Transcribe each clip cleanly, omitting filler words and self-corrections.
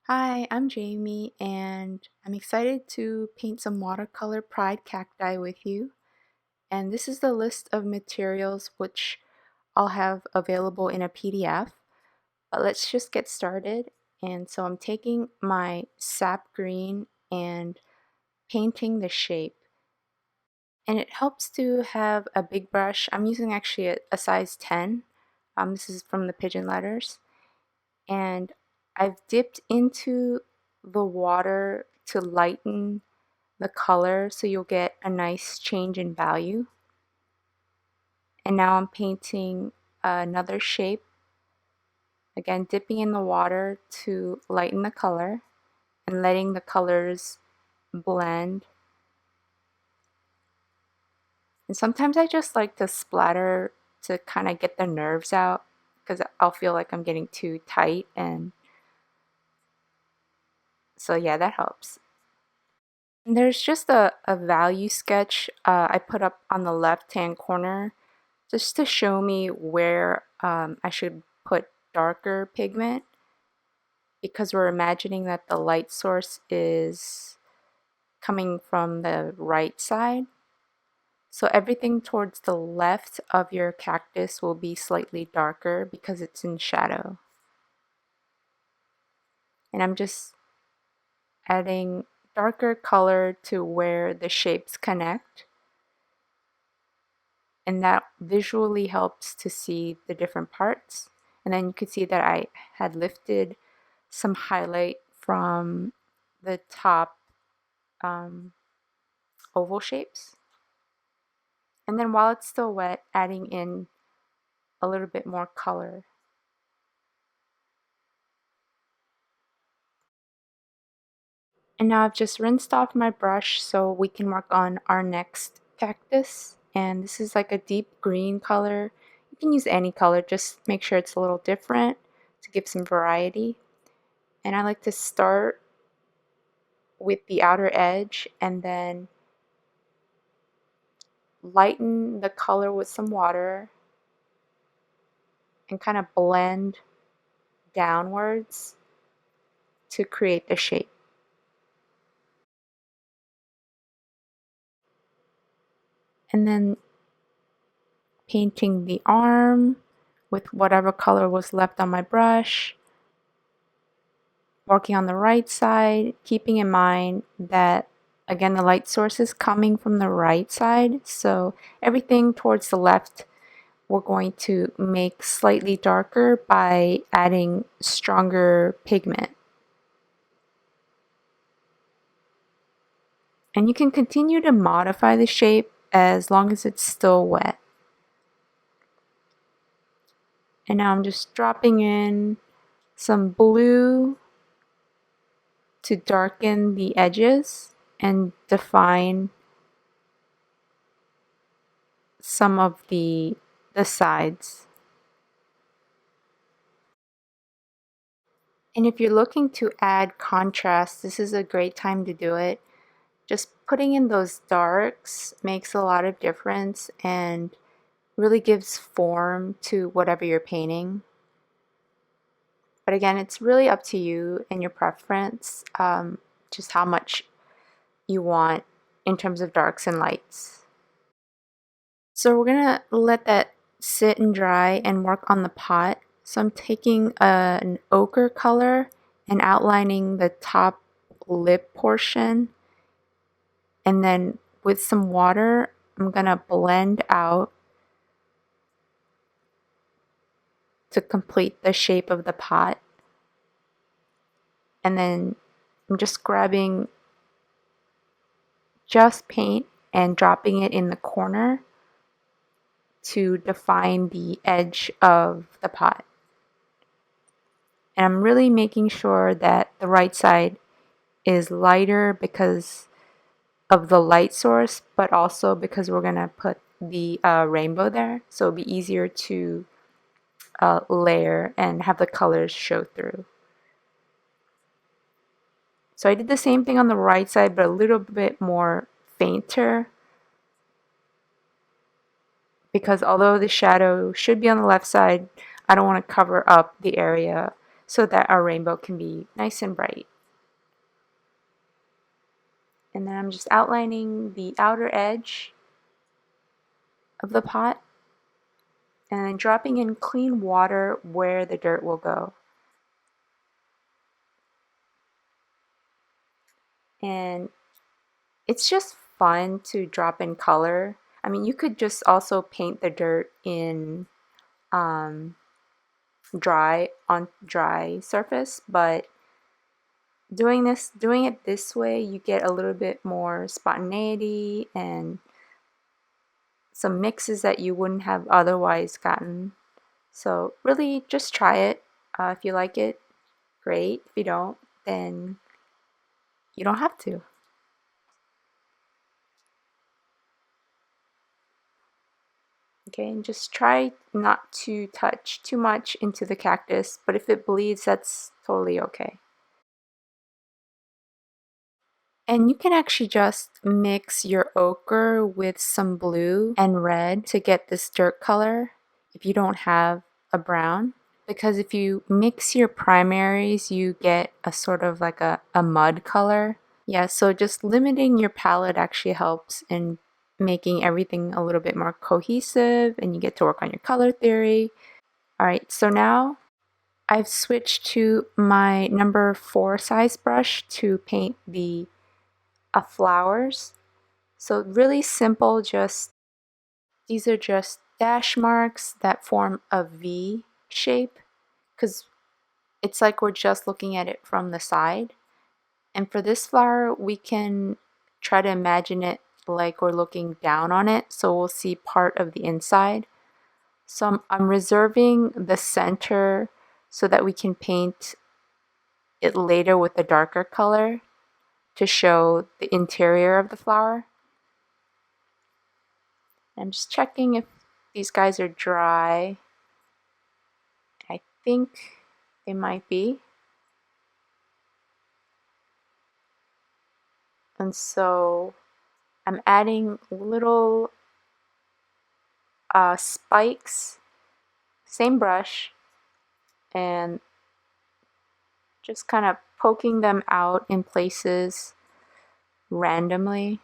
Hi, I'm Jamie, and I'm excited to paint some watercolor pride cacti with you. And this is the list of materials which I'll have available in a PDF. But let's just get started. And so I'm taking my sap green and painting the shape. And it helps to have a big brush. I'm using actually a size 10. This is from the Pigeon Letters. And I've dipped into the water to lighten the color so you'll get a nice change in value. And now I'm painting another shape, again dipping in the water to lighten the color and letting the colors blend. And sometimes I just like to splatter to kind of get the nerves out because I'll feel like I'm getting too tight, and so yeah, that helps. There's just a value sketch I put up on the left hand corner just to show me where I should put darker pigment, because we're imagining that the light source is coming from the right side. So everything towards the left of your cactus will be slightly darker because it's in shadow. And I'm just adding darker color to where the shapes connect. And that visually helps to see the different parts. And then you could see that I had lifted some highlight from the top um, oval shapes. And then while it's still wet, adding in a little bit more color. And now I've just rinsed off my brush so we can work on our next cactus. And this is like a deep green color. You can use any color, just make sure it's a little different to give some variety. And I like to start with the outer edge and then lighten the color with some water and kind of blend downwards to create the shape. And then painting the arm with whatever color was left on my brush, working on the right side, keeping in mind that again the light source is coming from the right side, so everything towards the left we're going to make slightly darker by adding stronger pigment. And you can continue to modify the shape as long as it's still wet. And now I'm just dropping in some blue to darken the edges and define some of the sides. And if you're looking to add contrast, this is a great time to do it. Just putting in those darks makes a lot of difference and really gives form to whatever you're painting. But again, it's really up to you and your preference, just how much you want in terms of darks and lights. So we're gonna let that sit and dry and work on the pot. So I'm taking an ochre color and outlining the top lip portion, and then with some water I'm gonna blend out to complete the shape of the pot. And then I'm just grabbing just paint and dropping it in the corner to define the edge of the pot. And I'm really making sure that the right side is lighter because of the light source, but also because we're going to put the rainbow there, so it'll be easier to layer and have the colors show through. So I did the same thing on the right side, but a little bit more fainter, because although the shadow should be on the left side, I don't want to cover up the area so that our rainbow can be nice and bright. And then I'm just outlining the outer edge of the pot and then dropping in clean water where the dirt will go. And it's just fun to drop in color. I mean, you could just also paint the dirt in dry surface, but doing it this way, you get a little bit more spontaneity and some mixes that you wouldn't have otherwise gotten. So really just try it. If you like it, great. If you don't, then you don't have to. Okay, and just try not to touch too much into the cactus, but if it bleeds, that's totally okay. And you can actually just mix your ochre with some blue and red to get this dirt color if you don't have a brown. Because if you mix your primaries, you get a sort of like a mud color. Yeah, so just limiting your palette actually helps in making everything a little bit more cohesive and you get to work on your color theory. All right, so now I've switched to my number 4 size brush to paint the flowers. So really simple, just these are just dash marks that form a V shape because it's like we're just looking at it from the side. And for this flower, we can try to imagine it like we're looking down on it, so we'll see part of the inside. So I'm reserving the center so that we can paint it later with a darker color to show the interior of the flower. I'm just checking if these guys are dry. I think they might be. And so I'm adding little spikes, same brush, and just kind of poking them out in places randomly.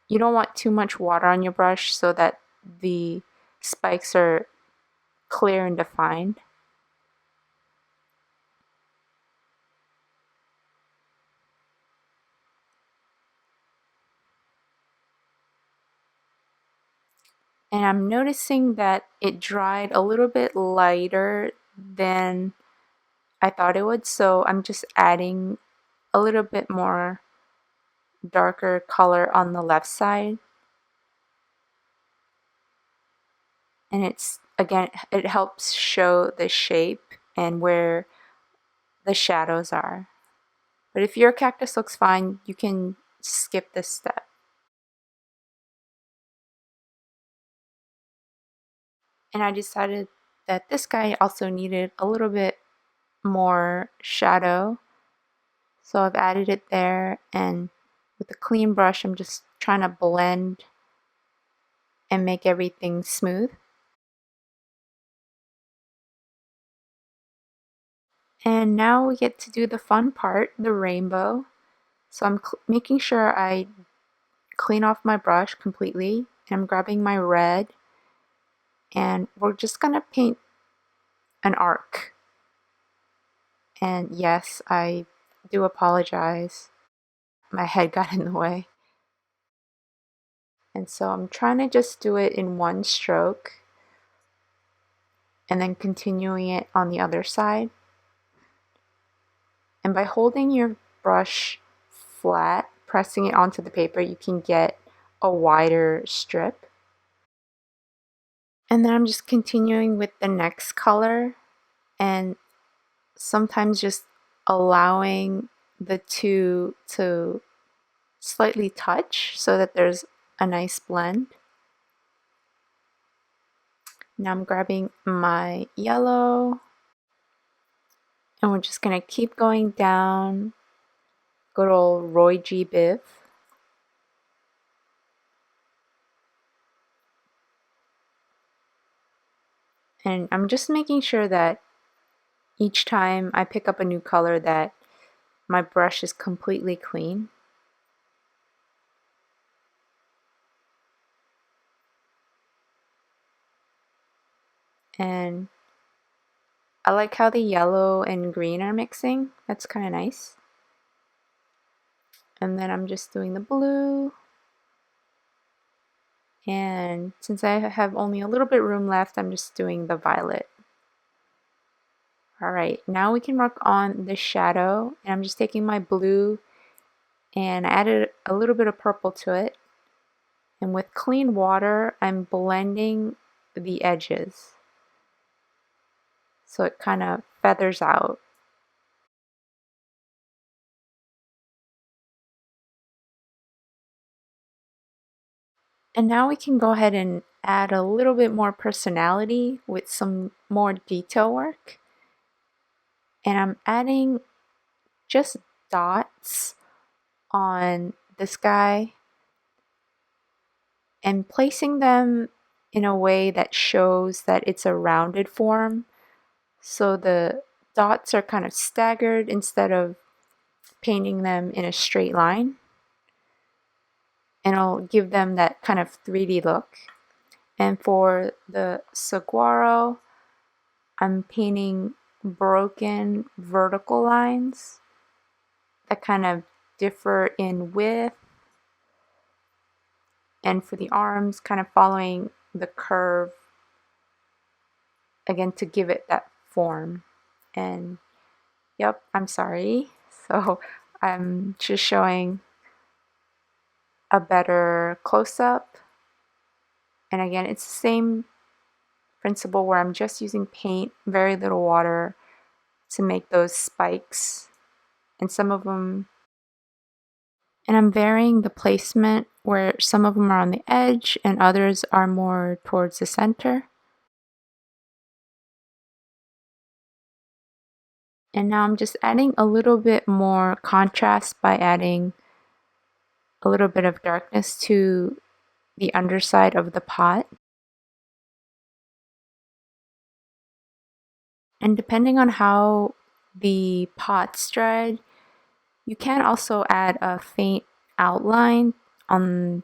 You don't want too much water on your brush so that the spikes are clear and defined. And I'm noticing that it dried a little bit lighter than I thought it would, so I'm just adding a little bit more darker color on the left side. And it's, again, it helps show the shape and where the shadows are. But if your cactus looks fine, you can skip this step. And I decided that this guy also needed a little bit more shadow. So I've added it there, and with a clean brush, I'm just trying to blend and make everything smooth. And now we get to do the fun part, the rainbow. So I'm making sure I clean off my brush completely. And I'm grabbing my red, and we're just gonna paint an arc. And yes, I do apologize. My head got in the way. And so I'm trying to just do it in one stroke and then continuing it on the other side. And by holding your brush flat, pressing it onto the paper, you can get a wider strip. And then I'm just continuing with the next color and sometimes just allowing the two to slightly touch so that there's a nice blend. Now I'm grabbing my yellow and we're just gonna keep going down. Good old Roy G. Biv. And I'm just making sure that each time I pick up a new color that my brush is completely clean. And I like how the yellow and green are mixing. That's kind of nice. And then I'm just doing the blue. And since I have only a little bit room left, I'm just doing the violet. Alright, now we can work on the shadow. And I'm just taking my blue and I added a little bit of purple to it. And with clean water, I'm blending the edges so it kind of feathers out. And now we can go ahead and add a little bit more personality with some more detail work. And I'm adding just dots on this guy and placing them in a way that shows that it's a rounded form. So the dots are kind of staggered instead of painting them in a straight line. And it'll give them that kind of 3D look. And for the saguaro, I'm painting broken vertical lines that kind of differ in width, and for the arms kind of following the curve again to give it that form. And yep, I'm sorry. So I'm just showing a better close-up. And again, it's the same principle where I'm just using paint, very little water to make those spikes. And some of them, and I'm varying the placement where some of them are on the edge and others are more towards the center. And now I'm just adding a little bit more contrast by adding a little bit of darkness to the underside of the pot. And depending on how the pot's dried, you can also add a faint outline on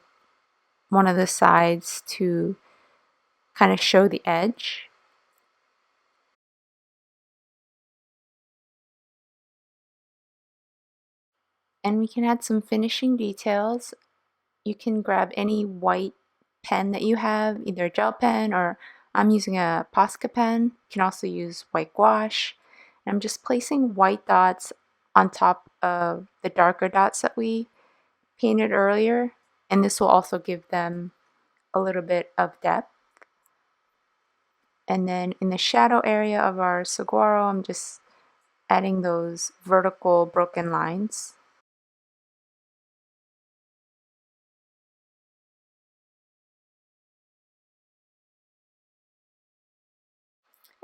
one of the sides to kind of show the edge. And we can add some finishing details. You can grab any white pen that you have, either a gel pen or I'm using a Posca pen. You can also use white gouache. And I'm just placing white dots on top of the darker dots that we painted earlier. And this will also give them a little bit of depth. And then in the shadow area of our saguaro, I'm just adding those vertical broken lines.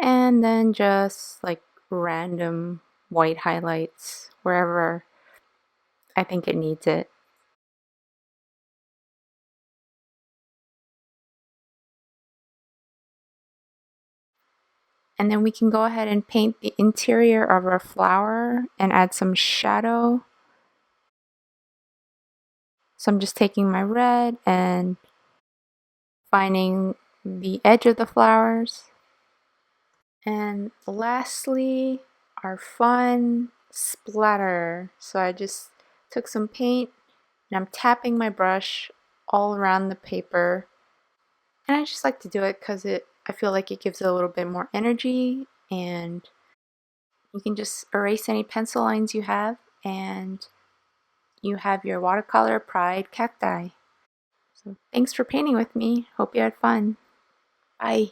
And then just like random white highlights wherever I think it needs it. And then we can go ahead and paint the interior of our flower and add some shadow. So I'm just taking my red and finding the edge of the flowers. And lastly, our fun splatter. So I just took some paint and I'm tapping my brush all around the paper. And I just like to do it because I feel like it gives it a little bit more energy, and you can just erase any pencil lines you have and you have your watercolor pride cacti. So thanks for painting with me. Hope you had fun. Bye.